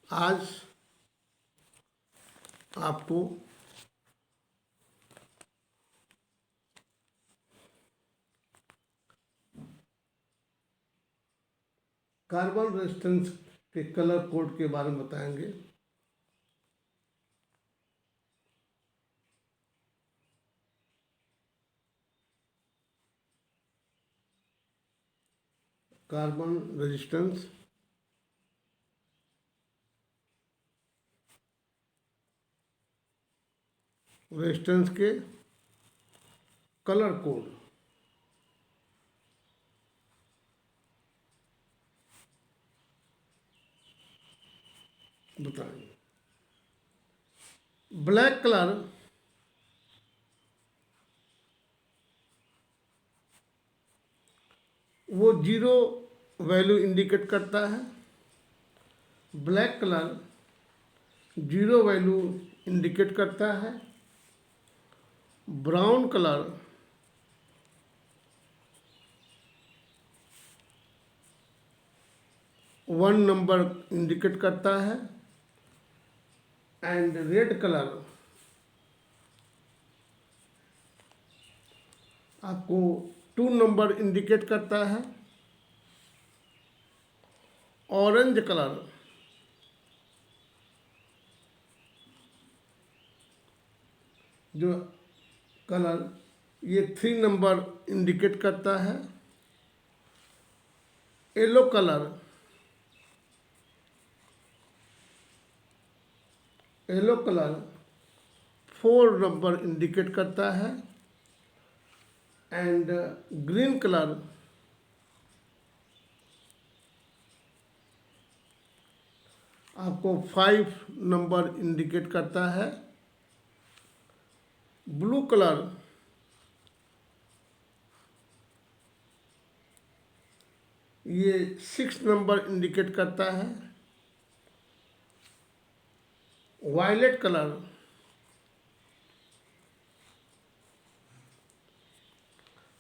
आज आपको carbon resistance के कलर कोड के बारे में बताएंगे। कार्बन रेजिस्टेंस के कलर कोड बताएंगे। ब्लैक कलर वो जीरो वैल्यू इंडिकेट करता है। Black colour zero value indicate करता है। Brown colour one number indicate करता है। एंड रेड कलर आपको टू नंबर इंडिकेट करता है। ऑरेंज कलर जो कलर ये थ्री नंबर इंडिकेट करता है। Yellow colour four number indicate करता है। एंड ग्रीन कलर आपको फाइव नंबर इंडिकेट करता है। ब्लू कलर ये सिक्स नंबर इंडिकेट करता है। वायलेट कलर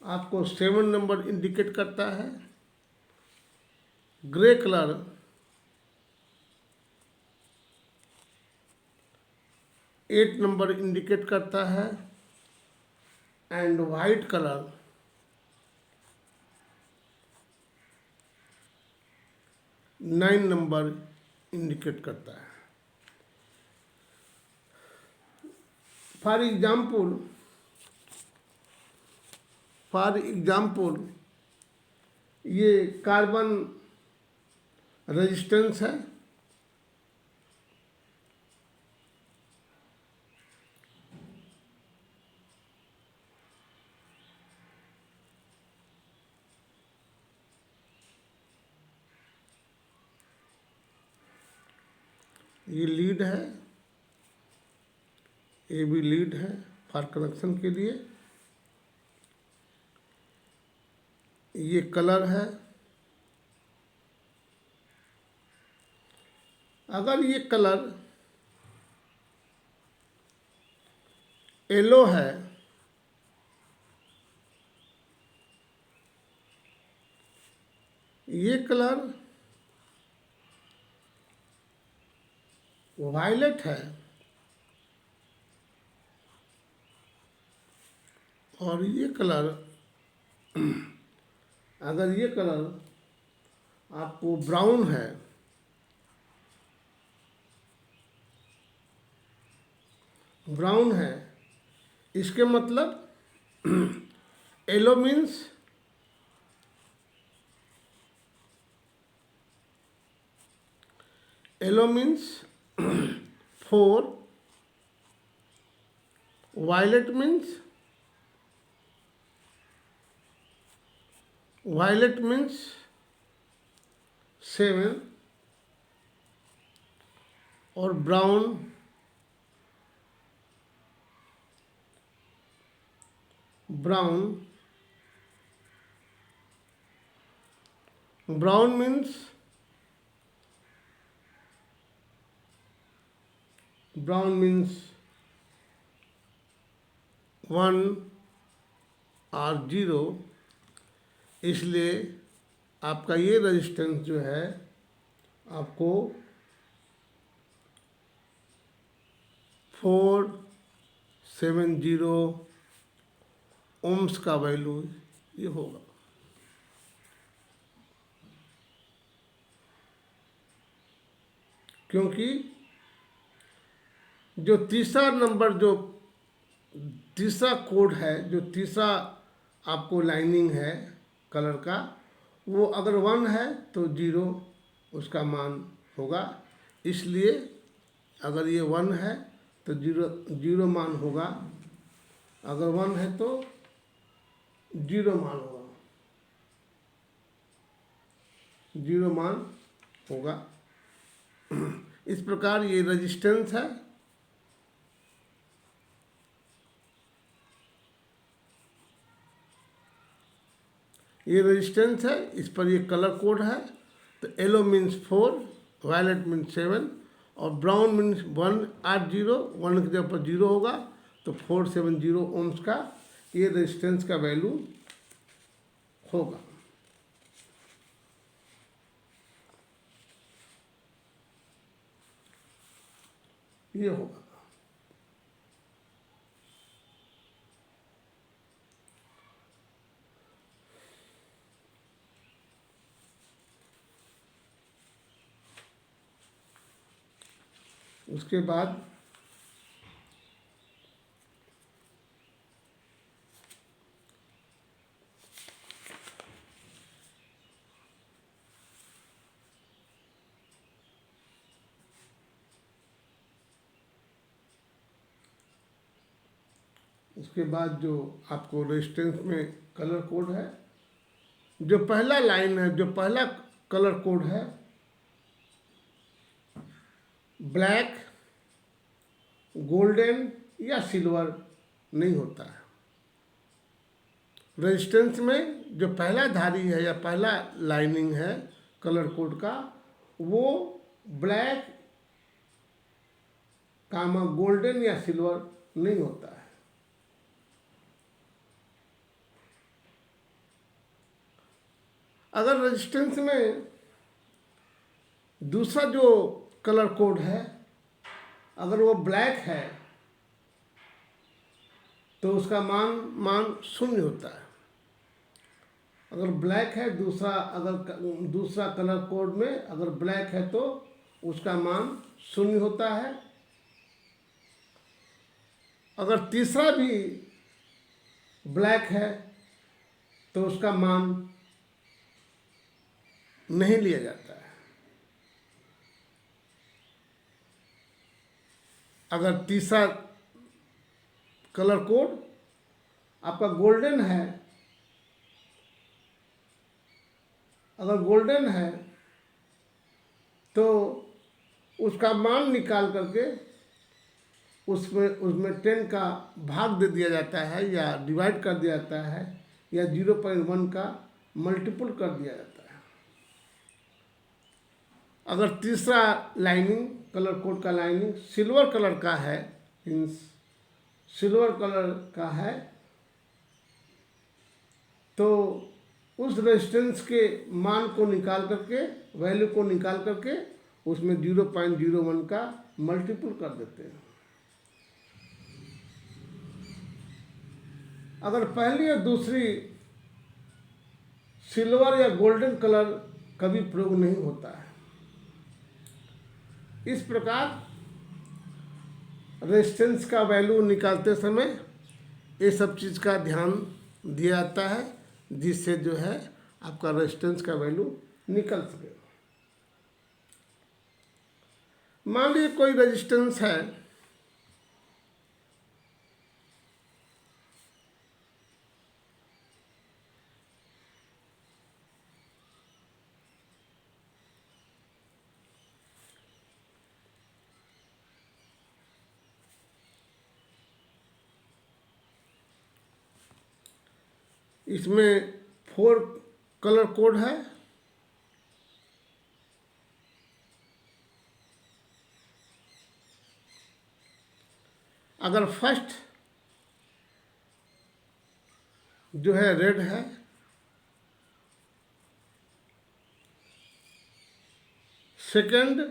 आपको सेवन नंबर इंडिकेट करता है। Grey colour eight number indicate करता है। And white colour nine number indicate करता है। फॉर एग्जाम्पल ये कार्बन रेजिस्टेंस है। ये लीड है, ये भी लीड है फॉर कनेक्शन के लिए। ये कलर है। अगर ये कलर येलो है ये कलर वायलेट है और ये कलर अगर ये कलर आपको ब्राउन है इसके मतलब yellow means four, violet means seven और ब्राउन मीन्स वन और जीरो। इसलिए आपका ये रेजिस्टेंस जो है आपको 470 ओम्स का वैल्यू ये होगा। क्योंकि जो तीसरा नंबर, जो तीसरा कोड है, जो तीसरा आपको लाइनिंग है कलर का, वो अगर 1 है तो 0 उसका मान होगा। इसलिए अगर ये 1 है तो 0 मान होगा, अगर 1 है तो 0 मान होगा, 0 मान होगा। इस प्रकार ये रेजिस्टेंस है। ये रेजिस्टेंस है, इस पर ये कलर कोड है। तो येलो मीन्स 4, वायलेट मीन्स 7 और ब्राउन मीन्स 1, 80, 1 की जगह पर 0 होगा। तो 470 ओम्स का ये रेजिस्टेंस का वैल्यू होगा। ये होगा। उसके बाद जो आपको रेजिस्टेंस में कलर कोड है, जो पहला लाइन है, जो पहला कलर कोड है, ब्लैक, गोल्डन या सिल्वर नहीं होता है। रेजिस्टेंस में जो पहला धारी है या पहला लाइनिंग है कलर कोड का, वो ब्लैक, कामा गोल्डन या सिल्वर नहीं होता है। अगर रेजिस्टेंस में दूसरा जो कलर कोड है, अगर वो ब्लैक है तो उसका मान 0 होता है। अगर ब्लैक है, दूसरा कलर कोड में अगर ब्लैक है तो उसका मान 0 होता है। अगर तीसरा भी ब्लैक है तो उसका मान नहीं लिया जाता है। अगर तीसरा कलर कोड आपका गोल्डन है, अगर गोल्डन है तो उसका मान निकाल करके उसमें 10 का भाग दे दिया जाता है या डिवाइड कर दिया जाता है या 0.1 का मल्टीपल कर दिया जाता है। अगर तीसरा लाइनिंग कलर कोड का लाइनिंग सिल्वर कलर का है, सिल्वर कलर का है, तो उस रेजिस्टेंस के मान को निकाल करके, वैल्यू को निकाल करके उसमें 0.01 का मल्टीपल कर देते हैं। अगर पहली और दूसरी सिल्वर या गोल्डन कलर कभी प्रयोग नहीं होता है। इस प्रकार रेजिस्टेंस का वैल्यू निकालते समय ये सब चीज़ का ध्यान दिया जाता है, जिससे जो है आपका रेजिस्टेंस का वैल्यू निकल सके। मान लीजिए कोई रेजिस्टेंस है, इसमें 4 कलर कोड है। अगर फर्स्ट जो है रेड है, सेकंड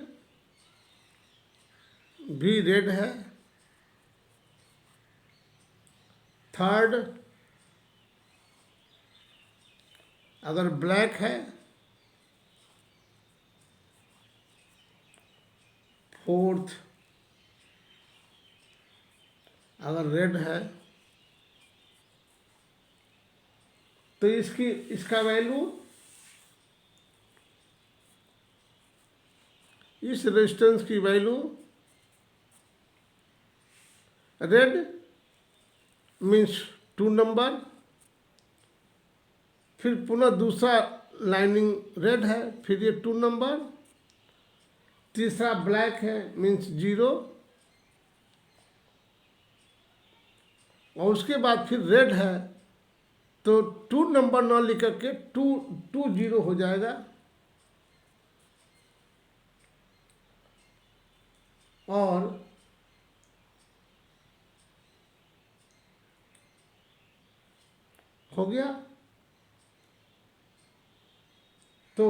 भी रेड है, थर्ड, अगर ब्लैक है, फोर्थ, अगर रेड है, तो इसका वैल्यू, इस रेजिस्टेंस की वैल्यू, रेड मीन्स 2 नंबर, फिर पुनः दूसरा लाइनिंग रेड है, फिर ये 2 नंबर, तीसरा ब्लैक है मीन्स 0, और उसके बाद फिर रेड है, तो 2 नंबर ना लिख करके 2 0 हो जाएगा, और हो गया। तो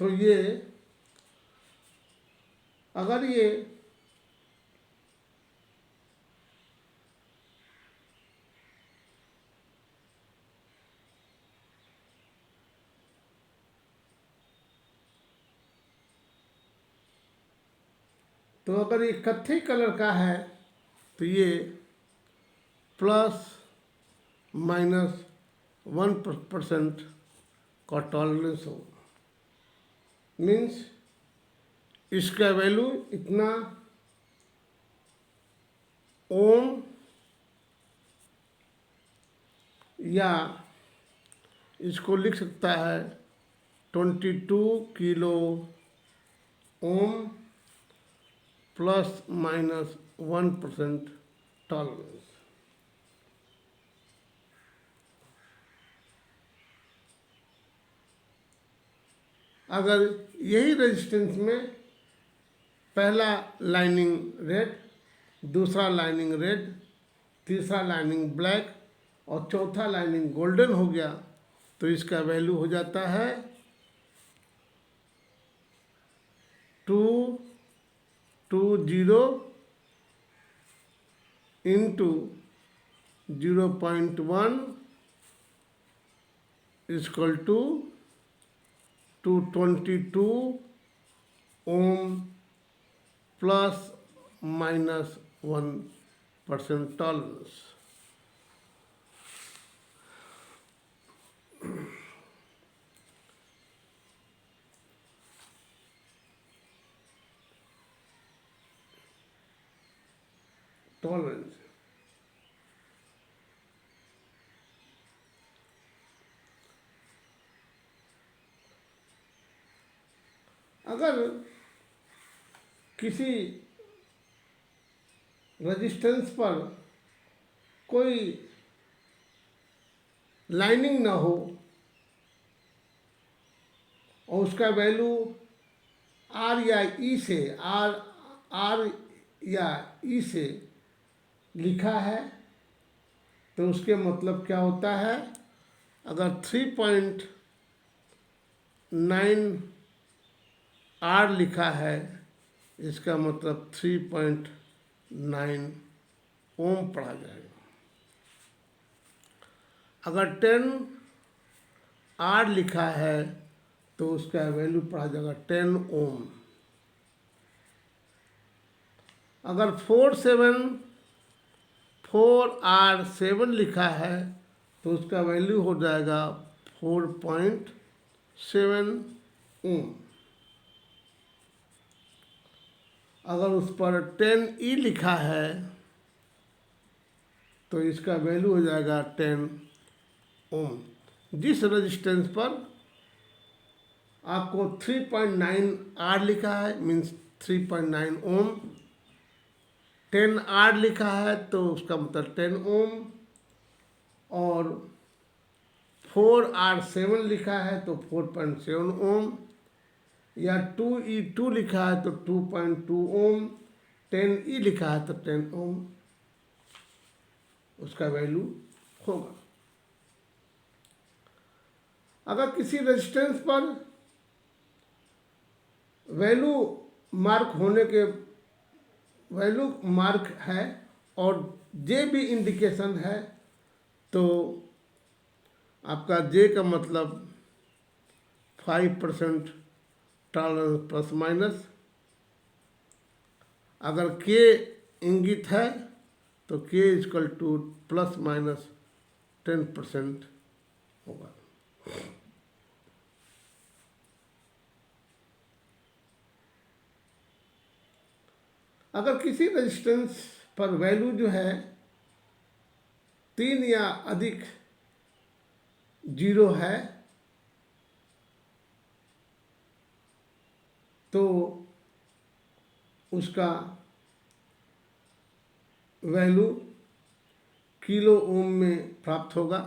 ये, अगर ये तो अगर ये कत्थई कलर का है तो ये ±1% का टॉलरेंस हो, मीन्स इसका वैल्यू इतना ओम, या इसको लिख सकता है 22 किलो ओम ±1% टॉलरेंस। अगर यही रेजिस्टेंस में पहला लाइनिंग रेड, दूसरा लाइनिंग रेड, तीसरा लाइनिंग ब्लैक और चौथा लाइनिंग गोल्डन हो गया, तो इसका वैल्यू हो जाता है 220 into 0.1 equal to 222 ohm ±1% tolerance. Tolerance अगर किसी रेजिस्टेंस पर कोई लाइनिंग ना हो और उसका वैल्यू आर या ई से आर या ई से लिखा है, तो उसके मतलब क्या होता है, अगर 3.9 आर लिखा है, इसका मतलब 3.9 ओम पढ़ा जाएगा। अगर 10 आर लिखा है तो उसका वैल्यू पढ़ा जाएगा 10 ओम। अगर 4R7 लिखा है तो उसका वैल्यू हो जाएगा 4.7 ओम। अगर उस पर 10E लिखा है तो इसका वैल्यू हो जाएगा 10 ओम। जिस रेजिस्टेंस पर आपको 3.9 आर लिखा है मीन्स 3.9 ओम, 10 आर लिखा है तो उसका मतलब 10 ओम, और 4R7 लिखा है तो 4.7 ओम, या 2E2 लिखा है तो 2.2 ओम, 10E लिखा है तो 10 ओम उसका वैल्यू होगा। अगर किसी रेजिस्टेंस पर वैल्यू मार्क होने के वैल्यू मार्क है और जे भी इंडिकेशन है, तो आपका जे का मतलब 5% टॉलरेंस प्लस माइनस। अगर के इंगित है तो के इक्वल टू प्लस माइनस 10% होगा। अगर किसी रेजिस्टेंस पर वैल्यू जो है 3 या अधिक जीरो है तो उसका वैल्यू किलो ओम में प्राप्त होगा।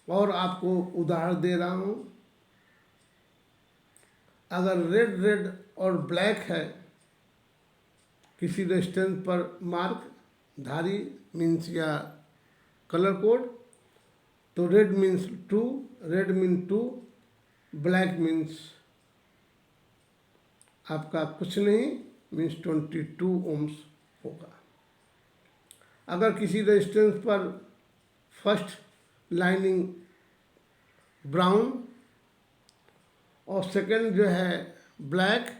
और आपको उदाहरण दे रहा हूँ, अगर रेड रेड और ब्लैक है किसी रेजिस्टेंस पर मार्क धारी मीन्स या कलर कोड, तो red means 2, red mean 2, black means आपका कुछ नहीं, मीन्स 22 ओम्स होगा। अगर किसी रेजिस्टेंस पर फर्स्ट लाइनिंग ब्राउन और सेकंड जो है ब्लैक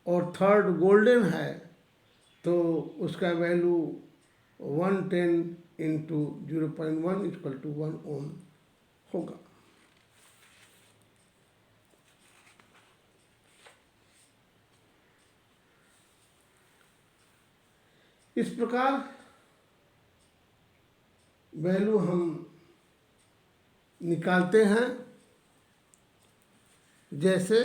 और थर्ड गोल्डन है, तो उसका वैल्यू 110 इंटू 0.1 इक्वल टू 1 ओम होगा। इस प्रकार वैल्यू हम निकालते हैं। जैसे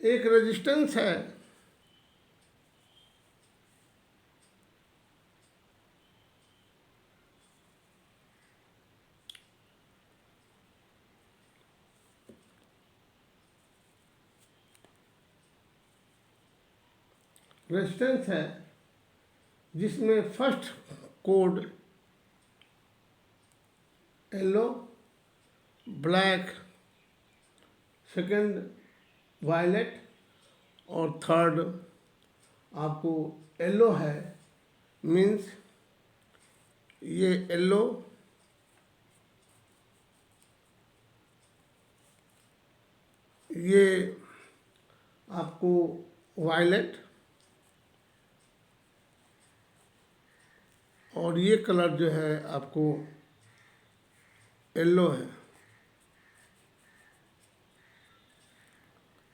एक रेजिस्टेंस है, जिसमें first code yellow, black, second violet और थर्ड आपको येलो है, मीन्स ये येलो, ये आपको वायलेट और ये कलर जो है आपको येलो है।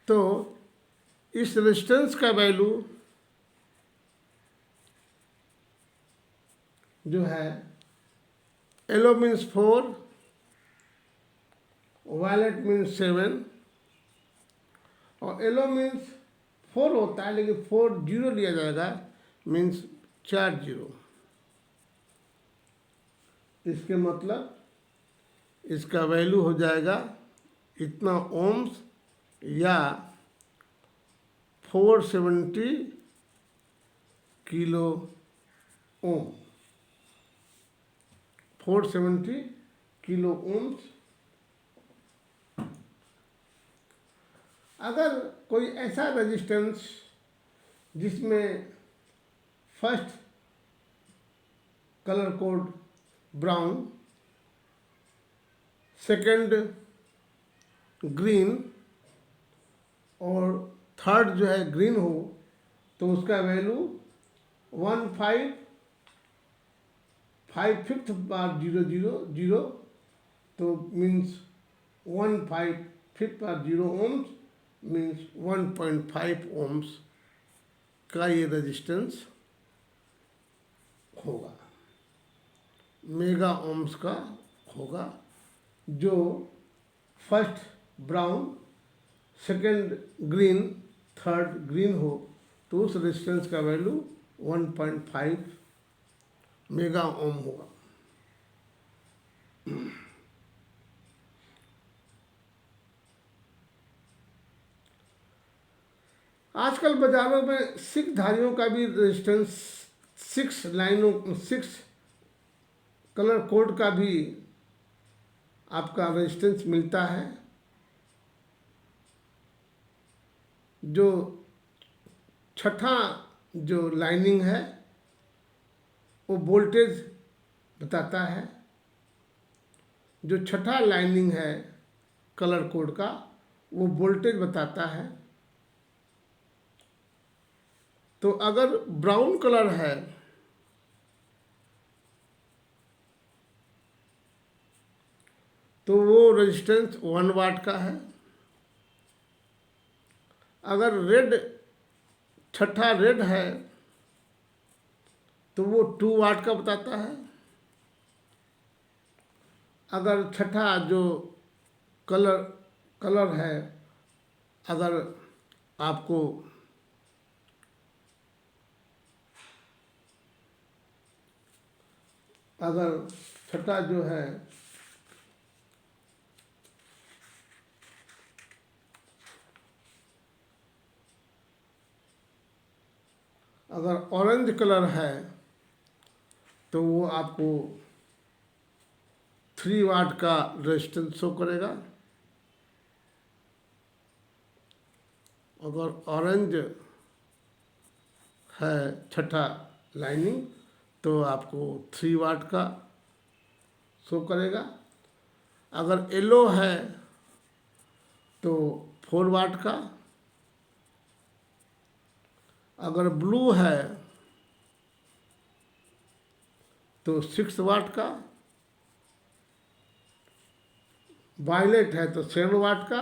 तो इस रेजिस्टेंस का वैल्यू जो है येलो मीन्स 4, वायलेट मीन्स 7 और येलो मीन्स 4 होता है, लेकिन 4 जीरो लिया जाएगा, मीन्स 4 जीरो। इसके मतलब इसका वैल्यू हो जाएगा इतना ओम्स या 470 किलो ओम, 470 किलो ओम्स। अगर कोई ऐसा रेजिस्टेंस जिसमें first colour code brown, second green और थर्ड जो है ग्रीन हो, तो उसका वैल्यू 1.5 फिफ्थ बार 0.0.0, तो मीन्स 1.5 फिफ्थ बार 0 ओम्स मीन्स 1.5 ओम्स का ये रेजिस्टेंस होगा, मेगा ओम्स का होगा। जो first brown, second green, third green हो, तो उस रेजिस्टेंस का वैल्यू 1.5 मेगा ओम होगा। आजकल बाजारों में सिख धारियों का भी रेजिस्टेंस 6 कलर कोड का भी आपका रेजिस्टेंस मिलता है। जो छठा जो लाइनिंग है वो वोल्टेज बताता है। जो छठा लाइनिंग है कलर कोड का वो वोल्टेज बताता है। तो अगर ब्राउन कलर है तो वो रेजिस्टेंस 1 वाट का है। अगर रेड, छठा रेड है तो वो 2 वाट का बताता है। अगर छठा जो कलर है, अगर आपको छठा जो है अगर ऑरेंज कलर है तो वो आपको 3 वाट का रेजिस्टेंस शो करेगा। अगर ऑरेंज है छठा लाइनिंग तो आपको 3 वाट का शो करेगा। अगर येलो है तो 4 वाट का। अगर ब्लू है तो 6 वाट का। वायलेट है तो 7 वाट का।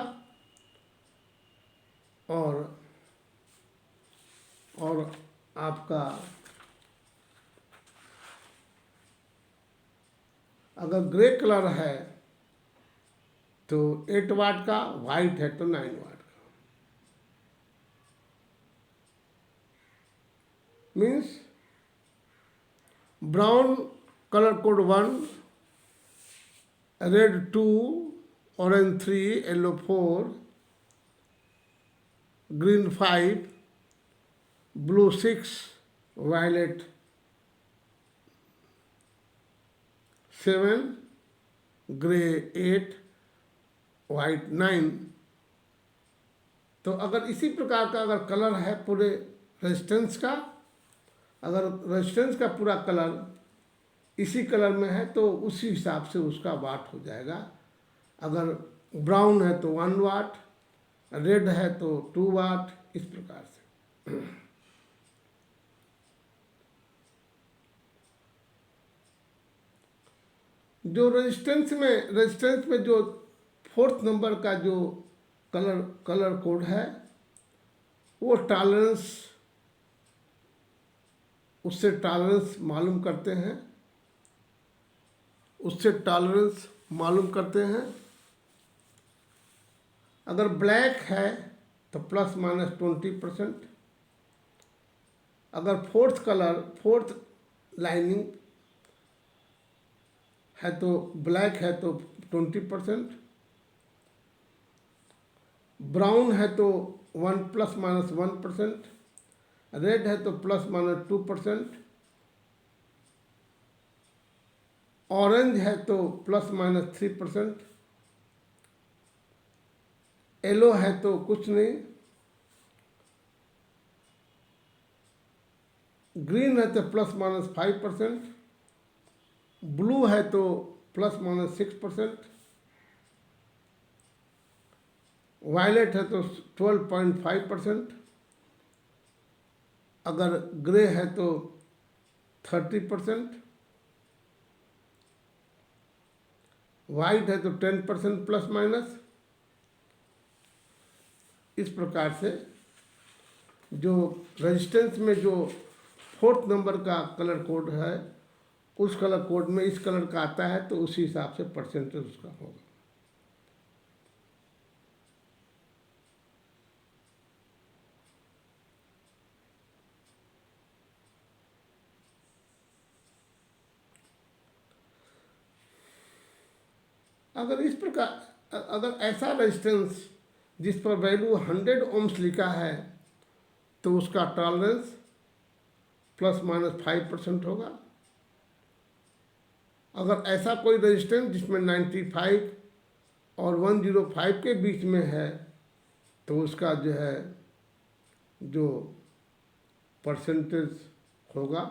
और आपका अगर ग्रे कलर है तो 8 वाट का। वाइट है तो 9 वाट का। Means brown colour code 1, red 2, orange 3, yellow 4, green 5, blue 6, violet 7, grey 8, white 9। तो अगर इसी प्रकार का अगर कलर है पूरे रेजिस्टेंस का, अगर रेजिस्टेंस का पूरा कलर इसी कलर में है तो उसी हिसाब से उसका वाट हो जाएगा। अगर ब्राउन है तो 1 वाट, रेड है तो 2 वाट, इस प्रकार से। जो रेजिस्टेंस में जो 4th नंबर का जो कलर कोड है वो टॉलरेंस, उससे टॉलरेंस मालूम करते हैं। अगर ब्लैक है तो ±20%। अगर 4th लाइनिंग है तो ब्लैक है तो 20%। ब्राउन है तो 1 ±1%। रेड है तो ±2%। ऑरेंज है तो ±3%। येलो है तो कुछ नहीं। ग्रीन है तो ±5%। ब्लू है तो ±6%। वायलेट है तो 12.5%। अगर ग्रे है तो 30%। वाइट है तो 10% प्लस माइनस। इस प्रकार से जो रेजिस्टेंस में जो 4th नंबर का कलर कोड है उस कलर कोड में इस कलर का आता है तो उसी हिसाब से परसेंटेज उसका होगा। अगर इस प्रकार अगर ऐसा रेजिस्टेंस जिस पर वैल्यू 100 ओम्स लिखा है तो उसका टॉलरेंस ±5% होगा। अगर ऐसा कोई रेजिस्टेंस जिसमें 95 और 105 के बीच में है तो उसका जो है जो परसेंटेज होगा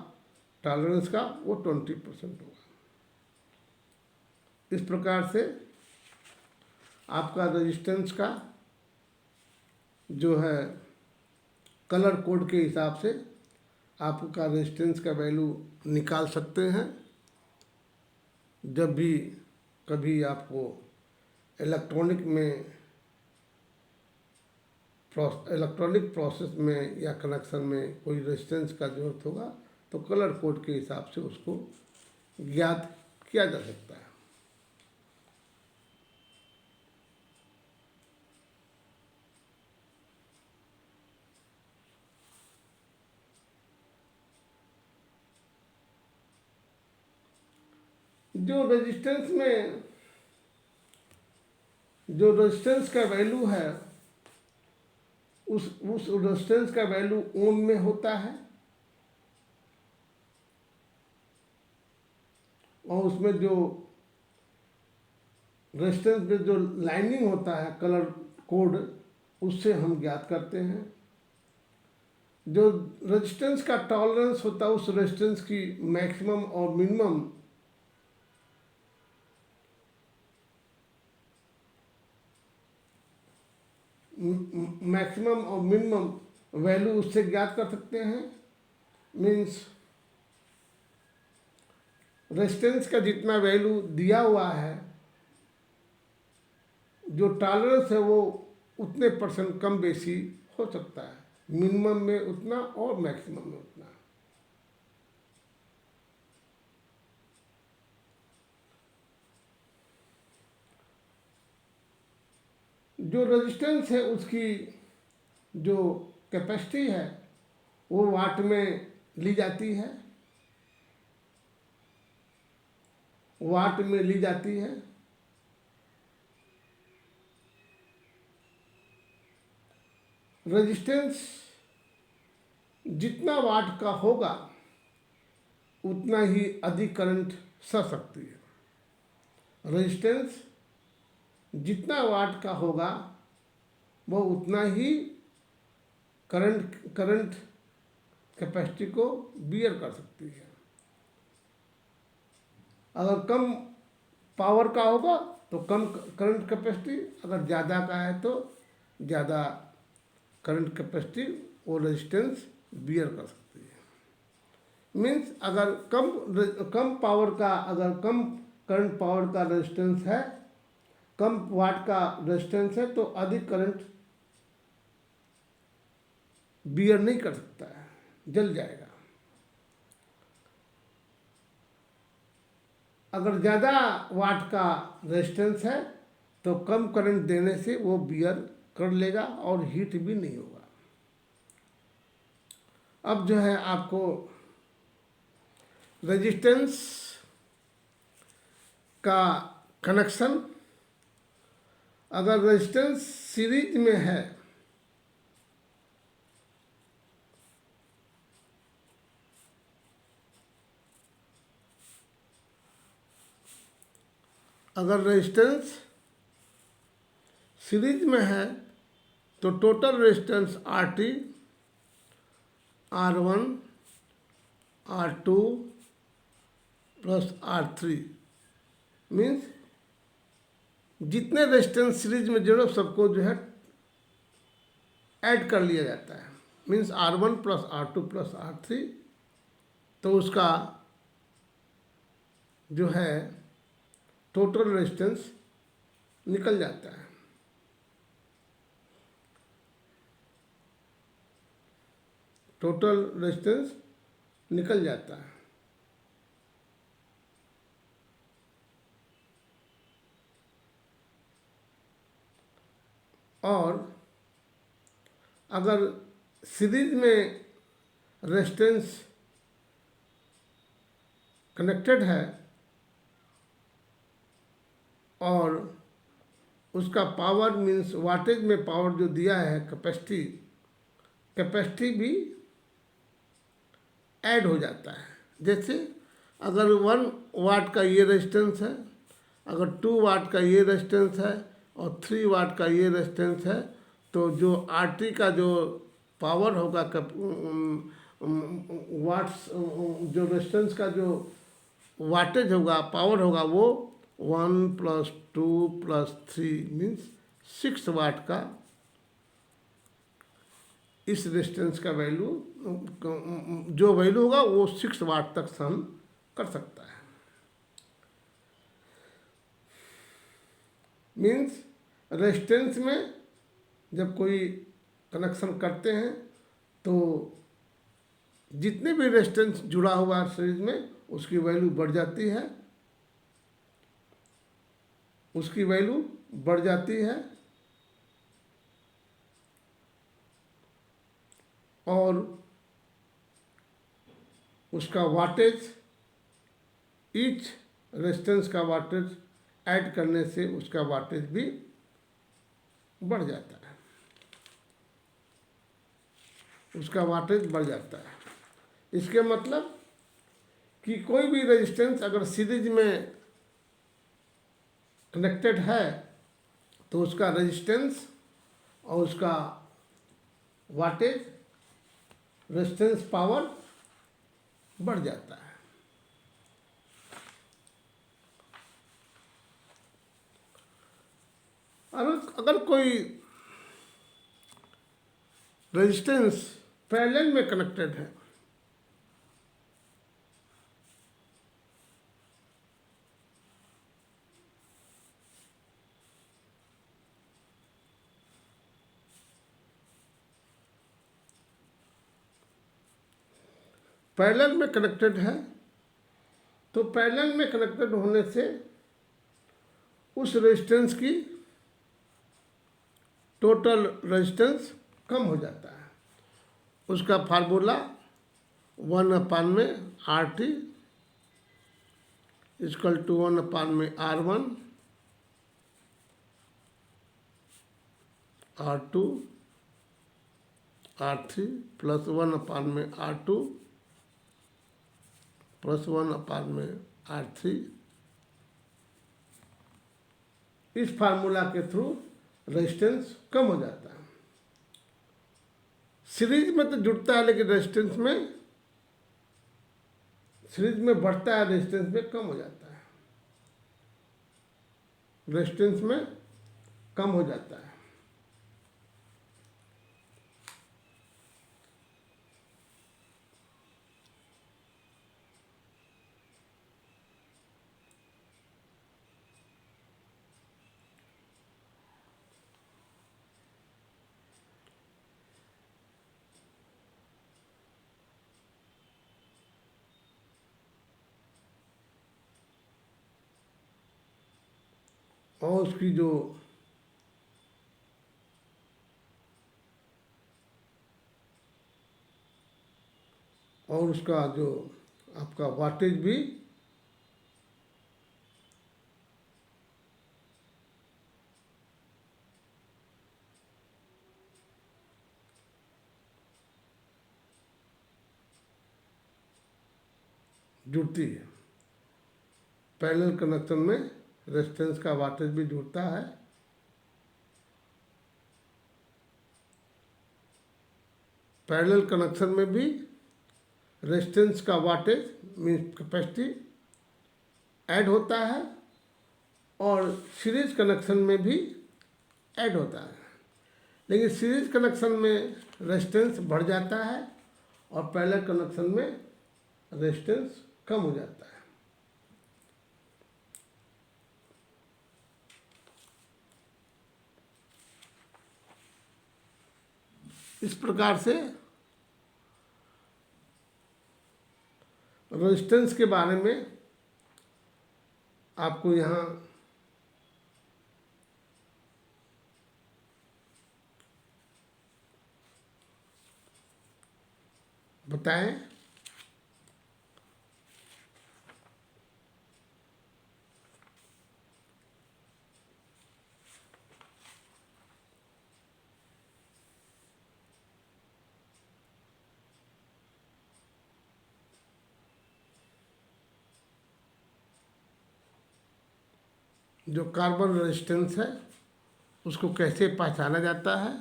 टॉलरेंस का वो 20% होगा। इस प्रकार से आपका रेजिस्टेंस का जो है कलर कोड के हिसाब से आपका रेजिस्टेंस का वैल्यू निकाल सकते हैं। जब भी कभी आपको इलेक्ट्रॉनिक प्रोसेस में या कनेक्शन में कोई रेजिस्टेंस का जरूरत होगा तो कलर कोड के हिसाब से उसको ज्ञात किया जा सकता है। जो रेजिस्टेंस का वैल्यू है उस रेजिस्टेंस का वैल्यू ओम में होता है और उसमें जो रेजिस्टेंस में जो लाइनिंग होता है कलर कोड उससे हम ज्ञात करते हैं। जो रेजिस्टेंस का टॉलरेंस होता है उस रेजिस्टेंस की मैक्सिमम और मिनिमम वैल्यू उससे ज्ञात कर सकते हैं। मीन्स रेजिस्टेंस का जितना वैल्यू दिया हुआ है जो टॉलरेंस है वो उतने % कम बेसी हो सकता है, मिनिमम में उतना और मैक्सिमम में उतना। जो रेजिस्टेंस है उसकी जो कैपेसिटी है वो वाट में ली जाती है, वाट में ली जाती है। रेजिस्टेंस जितना वाट का होगा उतना ही अधिक करंट सह सकती है। रेजिस्टेंस जितना वाट का होगा वो उतना ही करंट कैपेसिटी को बियर कर सकती है। अगर कम पावर का होगा तो कम करंट कैपेसिटी, अगर ज़्यादा का है तो ज़्यादा करंट कैपेसिटी वो रेजिस्टेंस बियर कर सकती है। मीन्स अगर कम पावर का, अगर कम करंट पावर का रेजिस्टेंस है, कम वाट का रेजिस्टेंस है तो अधिक करंट बियर नहीं कर सकता है, जल जाएगा। अगर ज़्यादा वाट का रेजिस्टेंस है तो कम करंट देने से वो बियर कर लेगा और हीट भी नहीं होगा। अब जो है आपको रेजिस्टेंस का कनेक्शन, अगर रेजिस्टेंस सीरीज में है अगर रेजिस्टेंस सीरीज में है तो total resistance RT, R1, R2 plus R3 means जितने रेजिस्टेंस सीरीज में जोड़ो सबको जो है ऐड कर लिया जाता है। Means R1 plus R2 plus R3 तो उसका जो है टोटल रेजिस्टेंस निकल जाता है। टोटल रेजिस्टेंस निकल जाता है। और अगर सीरीज में रेजिस्टेंस कनेक्टेड है और उसका पावर मीन्स वाटेज में पावर जो दिया है कैपेसिटी भी ऐड हो जाता है। जैसे अगर 1 वाट का ये रेजिस्टेंस है, अगर 2 वाट का ये रेजिस्टेंस है और 3 वाट का ये रेजिस्टेंस है, तो जो आरटी का जो पावर होगा वाट्स, जो रेजिस्टेंस का जो वाटेज होगा, पावर होगा, वो 1 + 2 + 3 मीन्स 6 वाट का इस रेजिस्टेंस का वैल्यू, जो वैल्यू होगा वो 6 वाट तक सहन कर सकता है। मीन्स रेजिस्टेंस में जब कोई कनेक्शन करते हैं तो जितने भी रेजिस्टेंस जुड़ा हुआ है सीरीज में, उसकी वैल्यू बढ़ जाती है, उसकी वैल्यू बढ़ जाती है, और उसका वाटेज, ईच रेजिस्टेंस का वाटेज ऐड करने से उसका वाटेज भी बढ़ जाता है, उसका वाटेज बढ़ जाता है। इसके मतलब कि कोई भी रेजिस्टेंस अगर सीरीज में कनेक्टेड है तो उसका रेजिस्टेंस और उसका वाटेज, रेजिस्टेंस पावर बढ़ जाता है। अगर कोई रेजिस्टेंस पैरेलल में कनेक्टेड है, पैरेलल में कनेक्टेड है, तो पैरेलल में कनेक्टेड होने से उस रेजिस्टेंस की टोटल रेजिस्टेंस कम हो जाता है। उसका formula 1/RT equal to 1/R1 R2 R3 plus 1/R2 plus 1/R3। इस फार्मूला के थ्रू रेजिस्टेंस कम हो जाता है। सीरीज में तो जुड़ता है, लेकिन रेजिस्टेंस में, सीरीज में बढ़ता है, रेजिस्टेंस में कम हो जाता है, रेजिस्टेंस में कम हो जाता है। और उसकी जो और उसका जो आपका वाटेज भी जुड़ती है। पैरेलल कनेक्शन में रेजिस्टेंस का वाटेज भी जुड़ता है, पैरेलल कनेक्शन में भी रेजिस्टेंस का वाटेज मीन्स कैपेसिटी ऐड होता है, और सीरीज कनेक्शन में भी ऐड होता है। लेकिन सीरीज कनेक्शन में रेजिस्टेंस बढ़ जाता है और पैरेलल कनेक्शन में रेजिस्टेंस कम हो जाता है। इस प्रकार से रेजिस्टेंस के बारे में आपको यहाँ बताएं। जो कार्बन रेजिस्टेंस है उसको कैसे पहचाना जाता है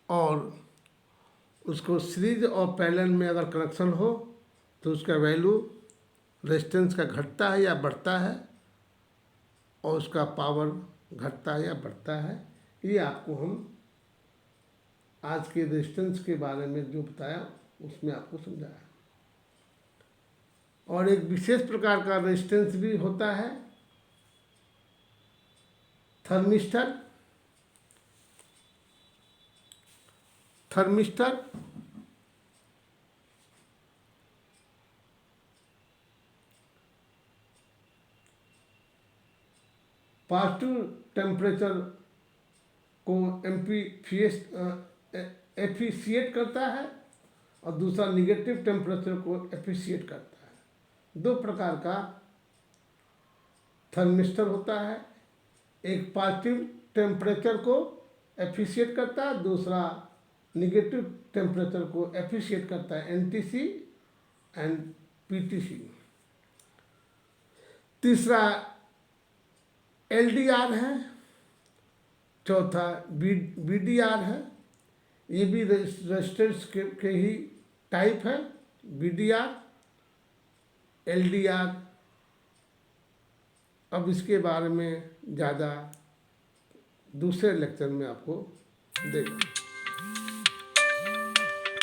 और उसको सीरीज और पैरेलल में अगर कनेक्शन हो तो उसका वैल्यू रेजिस्टेंस का घटता है या बढ़ता है और उसका पावर घटता है या बढ़ता है। ये आपको हम आज के रेजिस्टेंस के बारे में जो बताया उसमें आपको समझाया। और एक विशेष प्रकार का रेजिस्टेंस भी होता है थर्मिस्टर। थर्मिस्टर पॉजिटिव टेम्परेचर को एफिशिएट करता है और दूसरा निगेटिव टेम्परेचर को एफिशिएट करता है। दो प्रकार का थर्मिस्टर होता है, एक पॉजिटिव टेम्परेचर को एफिशिएट करता है, दूसरा निगेटिव टेम्परेचर को एफिशिएट करता है, एनटीसी एंड पीटीसी। तीसरा एलडीआर है, चौथा बीडीआर है। ये भी रेजिस्टेंस के ही टाइप है, बीडीआर, एलडीआर। अब इसके बारे में ज़्यादा दूसरे लेक्चर में आपको देगा।